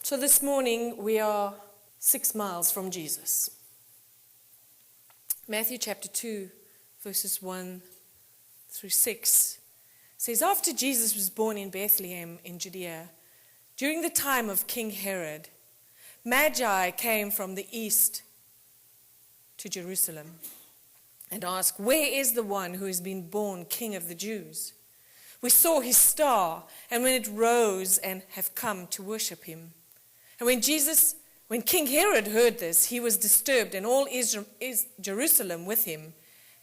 So this morning we are 6 miles from Jesus. Matthew chapter 2, verses 1 through 6 says, after Jesus was born in Bethlehem in Judea, during the time of King Herod, Magi came from the east to Jerusalem and asked, where is the one who has been born King of the Jews? We saw his star, and when it rose and have come to worship him. And when King Herod heard this, he was disturbed, and all Jerusalem with him.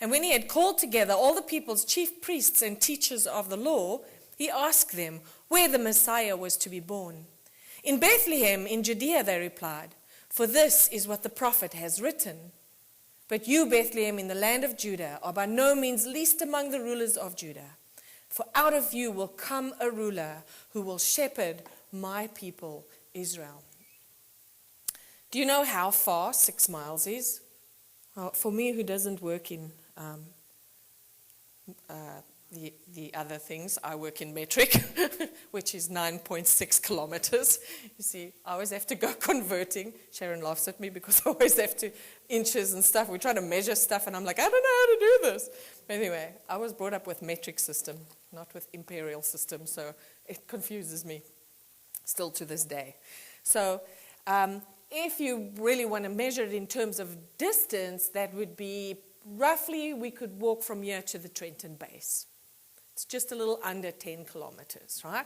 And when he had called together all the people's chief priests and teachers of the law, he asked them where the Messiah was to be born. In Bethlehem in Judea, they replied, for this is what the prophet has written. But you, Bethlehem, in the land of Judah, are by no means least among the rulers of Judah. For out of you will come a ruler who will shepherd my people Israel. Do you know how far 6 miles is? Well, for me, who doesn't work in the other things, I work in metric, which is 9.6 kilometers. You see, I always have to go converting. Sharon laughs at me because I always have to inches and stuff. We try to measure stuff, and I'm like, I don't know how to do this. But anyway, I was brought up with metric system, not with imperial system, so it confuses me still to this day. So if you really want to measure it in terms of distance, that would be roughly, we could walk from here to the Trenton base. It's just a little under 10 kilometers, right?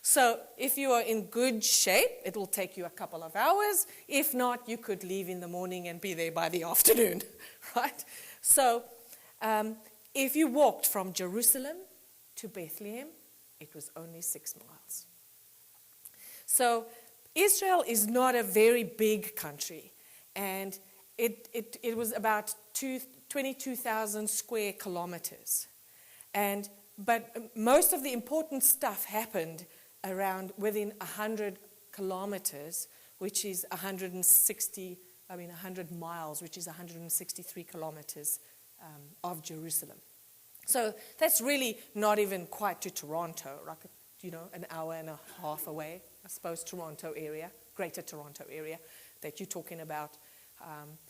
So if you are in good shape, it will take you a couple of hours. If not, you could leave in the morning and be there by the afternoon, right? So if you walked from Jerusalem to Bethlehem, it was only 6 miles. So Israel is not a very big country, and it was about 22,000 square kilometers. But most of the important stuff happened within 100 kilometers, which is 100 miles, which is 163 kilometers of Jerusalem. So that's really not even quite to Toronto, like, an hour and a half away, I suppose, Toronto area, Greater Toronto area, that you're talking about.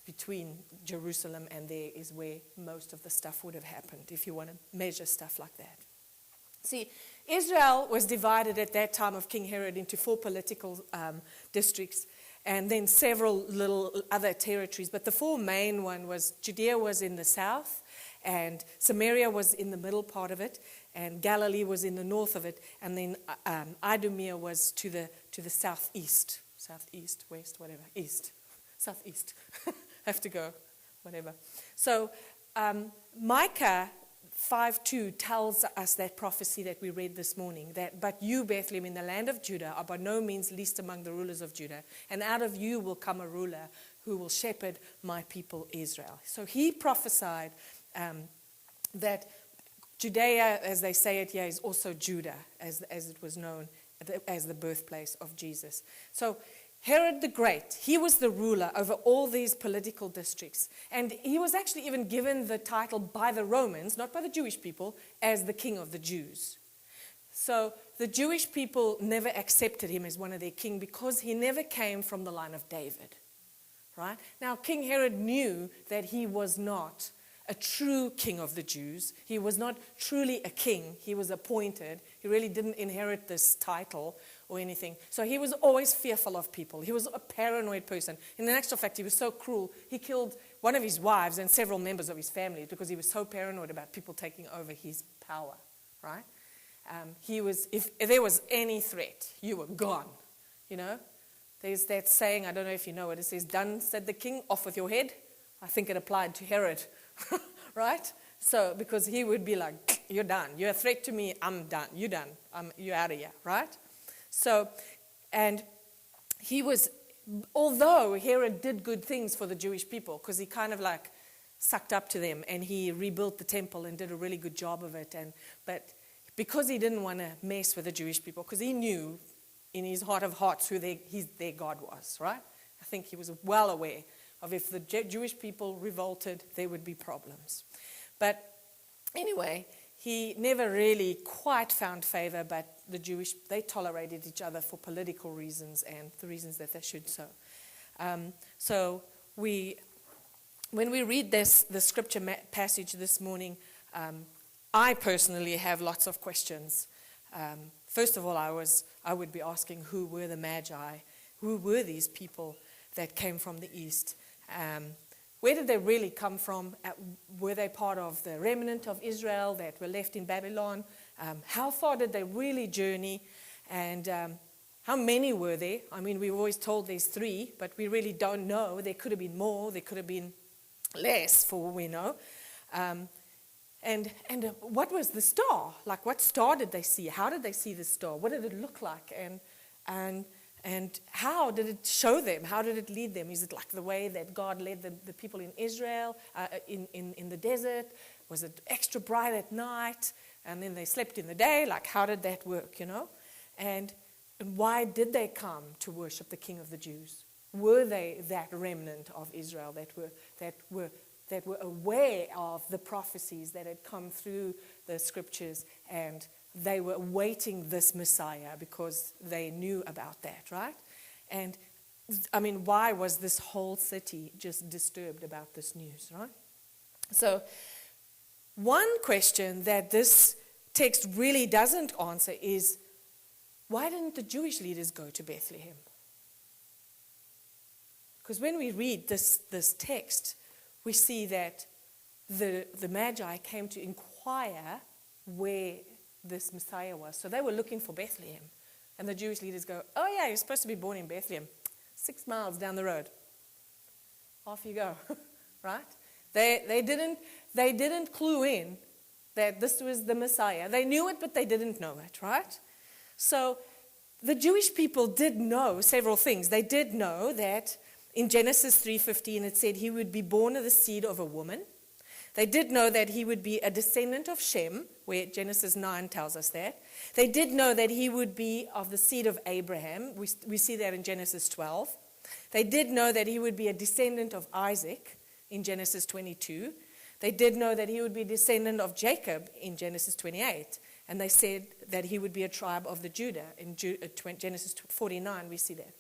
Between Jerusalem and there is where most of the stuff would have happened, if you want to measure stuff like that. See, Israel was divided at that time of King Herod into 4 political districts, and then several little other territories. But the 4 main one was, Judea was in the south, and Samaria was in the middle part of it, and Galilee was in the north of it, and then Idumea was to the southeast, west, whatever, east. Southeast. Have to go, whatever. So Micah 5:2 tells us that prophecy that we read this morning, that, but you, Bethlehem, in the land of Judah, are by no means least among the rulers of Judah, and out of you will come a ruler who will shepherd my people Israel. So he prophesied that Judea, as they say it here, is also Judah, as it was known as the birthplace of Jesus. So Herod the Great, he was the ruler over all these political districts. And he was actually even given the title by the Romans, not by the Jewish people, as the King of the Jews. So the Jewish people never accepted him as one of their king because he never came from the line of David. Right? Now, King Herod knew that he was not a true king of the Jews. He was not truly a king. He was appointed. He really didn't inherit this title or anything. So he was always fearful of people. He was a paranoid person. In actual fact, he was so cruel, he killed one of his wives and several members of his family because he was so paranoid about people taking over his power, right? If there was any threat, you were gone, There's that saying, I don't know if you know it says, done, said the king, off with your head. I think it applied to Herod, right? So, because he would be like, you're done. You're a threat to me, I'm done. You're done. You're out of here, right? So, and he was, although Herod did good things for the Jewish people, because he kind of like sucked up to them, and he rebuilt the temple and did a really good job of it. But because he didn't want to mess with the Jewish people, because he knew in his heart of hearts who their God was, right? I think he was well aware of if the Jewish people revolted, there would be problems. But anyway, he never really quite found favor, but the Jewish, they tolerated each other for political reasons and the reasons that they should so. So when we read the scripture passage this morning, I personally have lots of questions. First of all, I would be asking, who were the Magi? Who were these people that came from the east? Where did they really come from? Were they part of the remnant of Israel that were left in Babylon? How far did they really journey? And how many were there? I mean, we've always told there's 3, but we really don't know. There could have been more. There could have been less, for all we know. And what was the star? Like, what star did they see? How did they see the star? What did it look like? And how did it show them? How did it lead them? Is it like the way that God led the people in Israel, in the desert? Was it extra bright at night? And then they slept in the day? Like, how did that work, you know? And why did they come to worship the King of the Jews? Were they that remnant of Israel that were aware of the prophecies that had come through the scriptures, and they were awaiting this Messiah because they knew about that, right? And I mean, why was this whole city just disturbed about this news, right? So one question that this text really doesn't answer is, why didn't the Jewish leaders go to Bethlehem? Because when we read this text, we see that the Magi came to inquire where this Messiah was. So they were looking for Bethlehem. And the Jewish leaders go, oh yeah, you're supposed to be born in Bethlehem, 6 miles down the road. Off you go, right? They didn't clue in that this was the Messiah. They knew it, but they didn't know it, right? So the Jewish people did know several things. They did know that in Genesis 3:15 it said he would be born of the seed of a woman. They did know that he would be a descendant of Shem, where Genesis 9 tells us that. They did know that he would be of the seed of Abraham. We see that in Genesis 12. They did know that he would be a descendant of Isaac in Genesis 22. They did know that he would be a descendant of Jacob in Genesis 28. And they said that he would be a tribe of the Judah. In Genesis 49, we see that.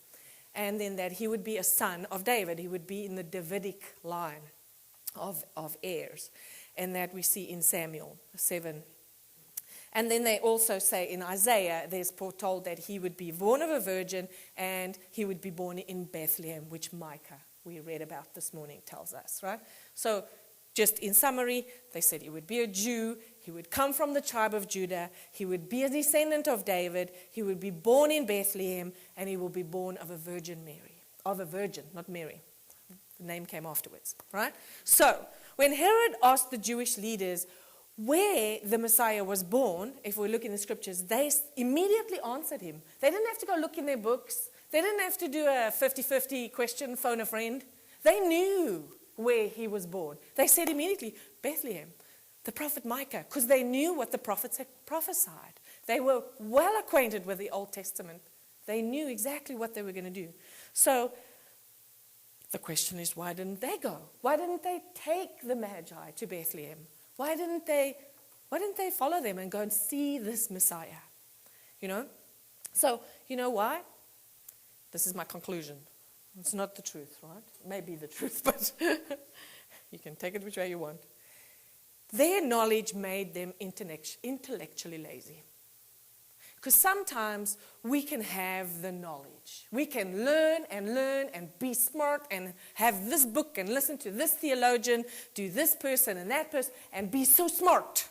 And then that he would be a son of David. He would be in the Davidic line of heirs. And that we see in Samuel 7. And then they also say in Isaiah, there's foretold that he would be born of a virgin and he would be born in Bethlehem, which Micah, we read about this morning, tells us, right? So just in summary, they said he would be a Jew, he would come from the tribe of Judah, he would be a descendant of David, he would be born in Bethlehem, and he will be born of a virgin Mary. Of a virgin, not Mary. The name came afterwards, right? So, when Herod asked the Jewish leaders where the Messiah was born, if we look in the scriptures, they immediately answered him. They didn't have to go look in their books. They didn't have to do a 50-50 question, phone a friend. They knew where he was born. They said immediately, Bethlehem, the prophet Micah, because they knew what the prophets had prophesied. They were well acquainted with the Old Testament. They knew exactly what they were going to do. So the question is, why didn't they go? Why didn't they take the Magi to Bethlehem? Why didn't they follow them and go and see this Messiah? You know? So, you know why? This is my conclusion. It's not the truth, right? It may be the truth, but you can take it which way you want. Their knowledge made them intellectually lazy. Because sometimes we can have the knowledge. We can learn and be smart and have this book and listen to this theologian, do this person and that person, and be so smart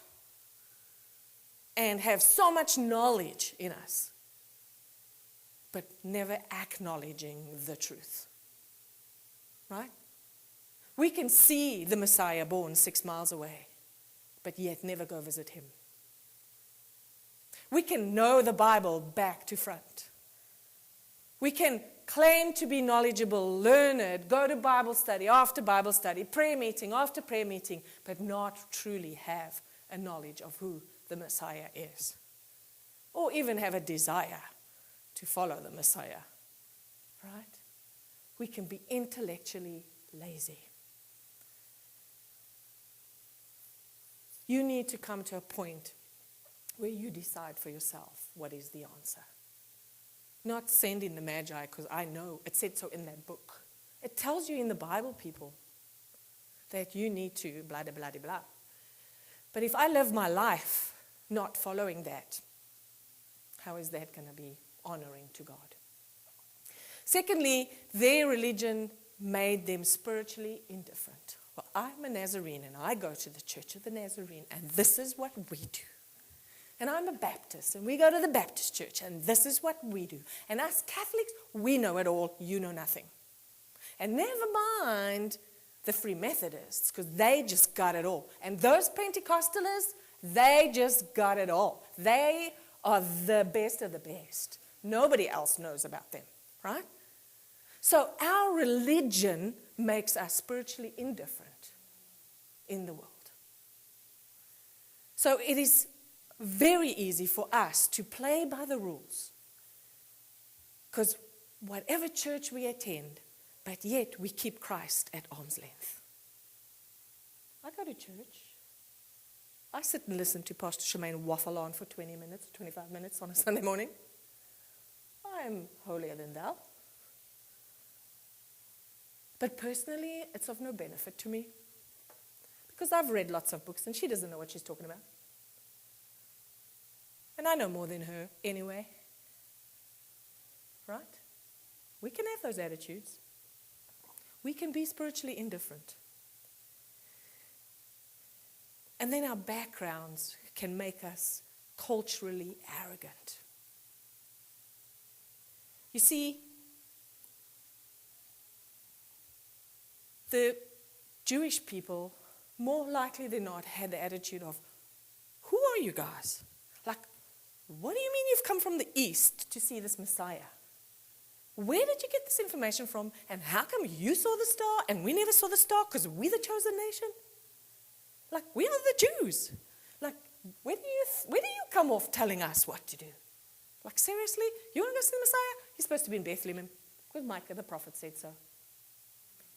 and have so much knowledge in us, but never acknowledging the truth. Right? We can see the Messiah born 6 miles away, but yet never go visit him. We can know the Bible back to front. We can claim to be knowledgeable, learned, go to Bible study after Bible study, prayer meeting after prayer meeting, but not truly have a knowledge of who the Messiah is. Or even have a desire to follow the Messiah. Right? We can be intellectually lazy. You need to come to a point where you decide for yourself what is the answer. Not sending the Magi because I know it said so in that book. It tells you in the Bible, people, that you need to blah, blah, blah, blah. But if I live my life not following that, how is that going to be honoring to God? Secondly, their religion made them spiritually indifferent. Well, I'm a Nazarene and I go to the Church of the Nazarene and this is what we do. And I'm a Baptist and we go to the Baptist church and this is what we do. And us Catholics, we know it all, you know nothing. And never mind the Free Methodists, because they just got it all. And those Pentecostalists, they just got it all. They are the best of the best. Nobody else knows about them, right? So our religion makes us spiritually indifferent in the world. So it is very easy for us to play by the rules, because whatever church we attend, but yet we keep Christ at arm's length. I go to church. I sit and listen to Pastor Charmaine waffle on for 20 minutes, 25 minutes on a Sunday morning. I am holier than thou. But personally, it's of no benefit to me, because I've read lots of books and she doesn't know what she's talking about. And I know more than her anyway. Right? We can have those attitudes. We can be spiritually indifferent. And then our backgrounds can make us culturally arrogant. You see, the Jewish people, more likely than not, had the attitude of, who are you guys? Like, what do you mean you've come from the east to see this Messiah? Where did you get this information from? And how come you saw the star and we never saw the star because we're the chosen nation? Like, we are the Jews. Like, where do you come off telling us what to do? Like, seriously? You want to go see the Messiah? He's supposed to be in Bethlehem because Micah the prophet said so.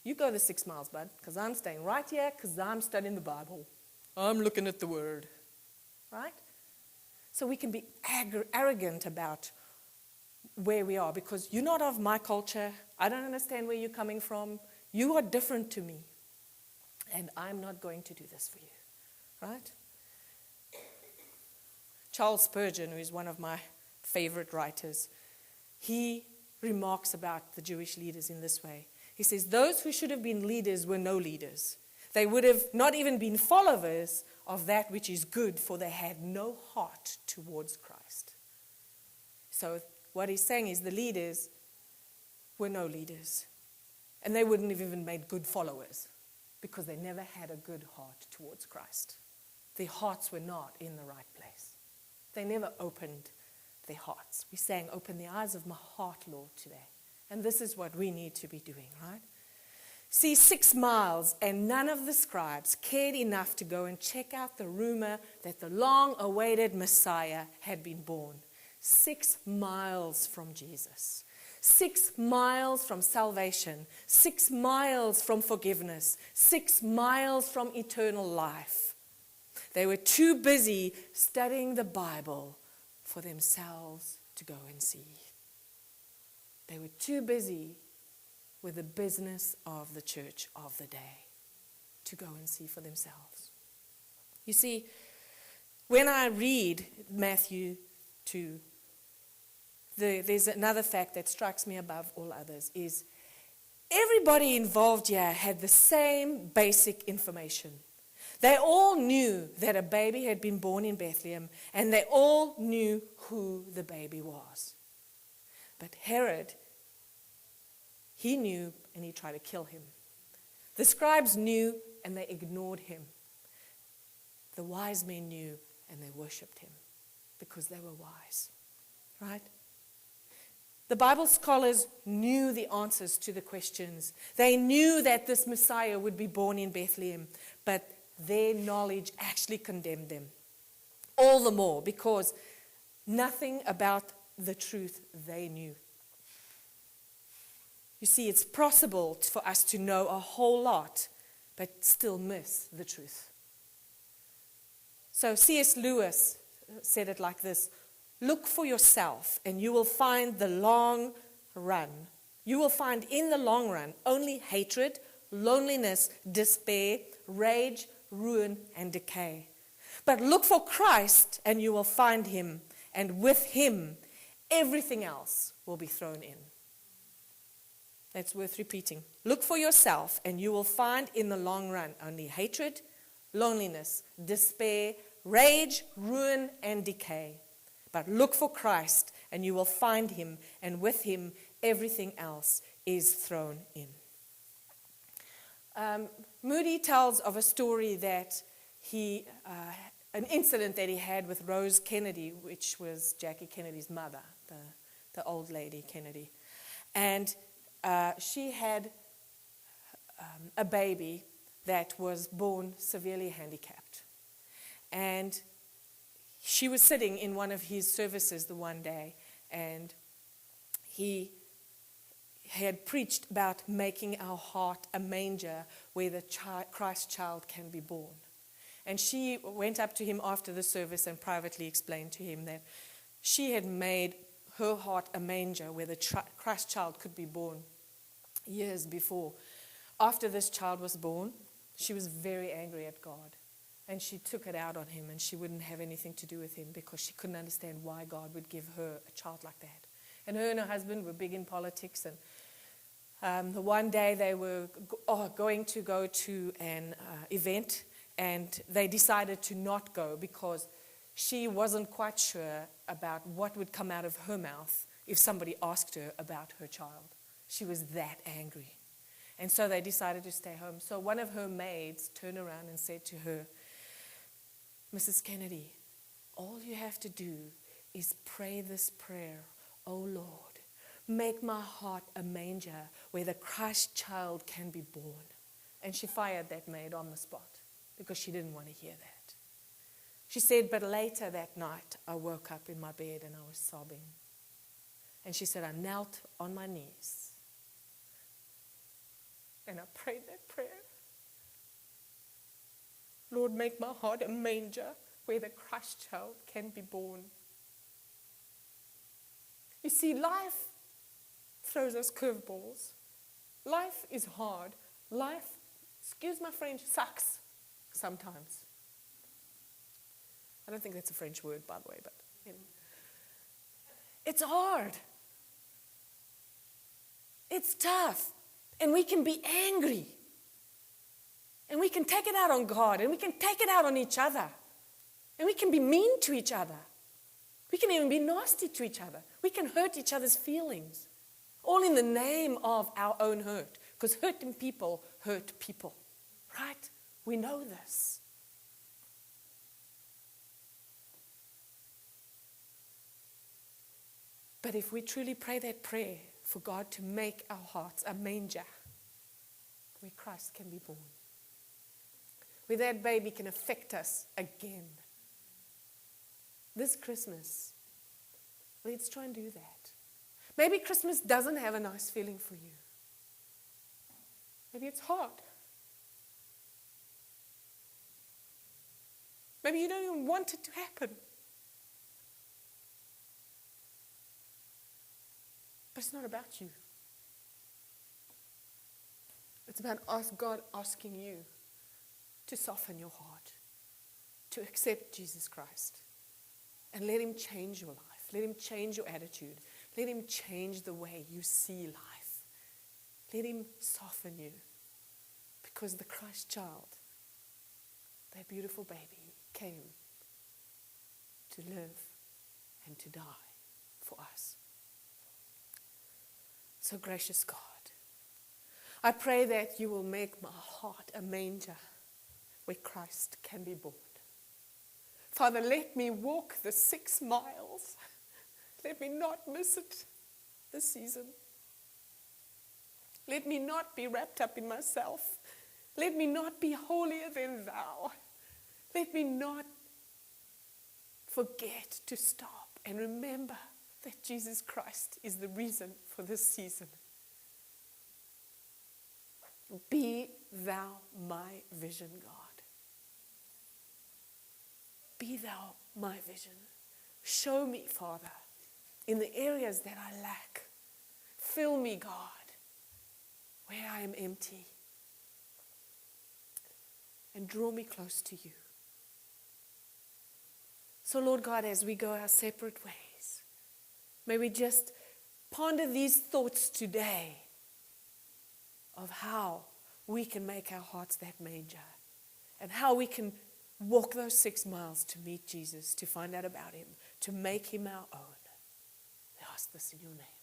You go the 6 miles, bud, because I'm staying right here because I'm studying the Bible. I'm looking at the Word. Right? So we can be arrogant about where we are, because you're not of my culture. I don't understand where you're coming from. You are different to me. And I'm not going to do this for you. Right? Charles Spurgeon, who is one of my favorite writers, he remarks about the Jewish leaders in this way. He says, those who should have been leaders were no leaders. They would have not even been followers of that which is good, for they had no heart towards Christ. So what he's saying is the leaders were no leaders. And they wouldn't have even made good followers, because they never had a good heart towards Christ. Their hearts were not in the right place. They never opened their hearts. We sang, open the eyes of my heart, Lord, today. And this is what we need to be doing, right? See, 6 miles, and none of the scribes cared enough to go and check out the rumor that the long-awaited Messiah had been born. 6 miles from Jesus. 6 miles from salvation. 6 miles from forgiveness. 6 miles from eternal life. They were too busy studying the Bible for themselves to go and see. They were too busy with the business of the church of the day to go and see for themselves. You see, when I read Matthew 2, there's another fact that strikes me above all others, is everybody involved here had the same basic information. They all knew that a baby had been born in Bethlehem, and they all knew who the baby was. But Herod, he knew, and he tried to kill him. The scribes knew, and they ignored him. The wise men knew, and they worshipped him because they were wise. Right? The Bible scholars knew the answers to the questions. They knew that this Messiah would be born in Bethlehem, but their knowledge actually condemned them. All the more because nothing about the truth they knew. You see, it's possible for us to know a whole lot, but still miss the truth. So C.S. Lewis said it like this: look for yourself and you will find the long run. You will find in the long run only hatred, loneliness, despair, rage, ruin, and decay. But look for Christ and you will find him, and with him, everything else will be thrown in. That's worth repeating. Look for yourself and you will find in the long run only hatred, loneliness, despair, rage, ruin, and decay. But look for Christ and you will find him, and with him, everything else is thrown in. Moody tells of a story that an incident that he had with Rose Kennedy, which was Jackie Kennedy's mother, the old lady Kennedy. And she had a baby that was born severely handicapped. And she was sitting in one of his services the one day, and he had preached about making our heart a manger where the Christ child can be born. And she went up to him after the service and privately explained to him that she had made her heart a manger where the Christ child could be born years before. After this child was born, she was very angry at God. And she took it out on him, and she wouldn't have anything to do with him because she couldn't understand why God would give her a child like that. And her husband were big in politics, and the one day they were going to go to an event, and they decided to not go because she wasn't quite sure about what would come out of her mouth if somebody asked her about her child. She was that angry. And so they decided to stay home. So one of her maids turned around and said to her, Mrs. Kennedy, all you have to do is pray this prayer. Oh Lord, make my heart a manger where the Christ child can be born. And she fired that maid on the spot because she didn't want to hear that. She said, but later that night I woke up in my bed and I was sobbing. And she said, I knelt on my knees and I prayed that prayer. Lord, make my heart a manger where the Christ child can be born. You see, life throws us curveballs. Life is hard. Life, excuse my French, sucks sometimes. I don't think that's a French word, by the way, but you know. It's hard. It's tough. And we can be angry. And we can take it out on God, and we can take it out on each other. And we can be mean to each other. We can even be nasty to each other. We can hurt each other's feelings. All in the name of our own hurt. Because hurting people hurt people. Right? We know this. But if we truly pray that prayer for God to make our hearts a manger where Christ can be born, where that baby can affect us again. This Christmas, let's try and do that. Maybe Christmas doesn't have a nice feeling for you. Maybe it's hard. Maybe you don't even want it to happen. But it's not about you. It's about God asking you to soften your heart, to accept Jesus Christ, and let him change your life. Let him change your attitude. Let him change the way you see life. Let him soften you, because the Christ child, that beautiful baby, came to live and to die for us. So gracious God, I pray that you will make my heart a manger where Christ can be born. Father, let me walk the 6 miles. Let me not miss it this season. Let me not be wrapped up in myself. Let me not be holier than thou. Let me not forget to stop and remember that Jesus Christ is the reason for this season. Be thou my vision, God. Be thou my vision. Show me, Father, in the areas that I lack. Fill me, God, where I am empty. And draw me close to you. So, Lord God, as we go our separate ways, may we just ponder these thoughts today of how we can make our hearts that manger and how we can walk those 6 miles to meet Jesus, to find out about him, to make him our own. I ask this in your name.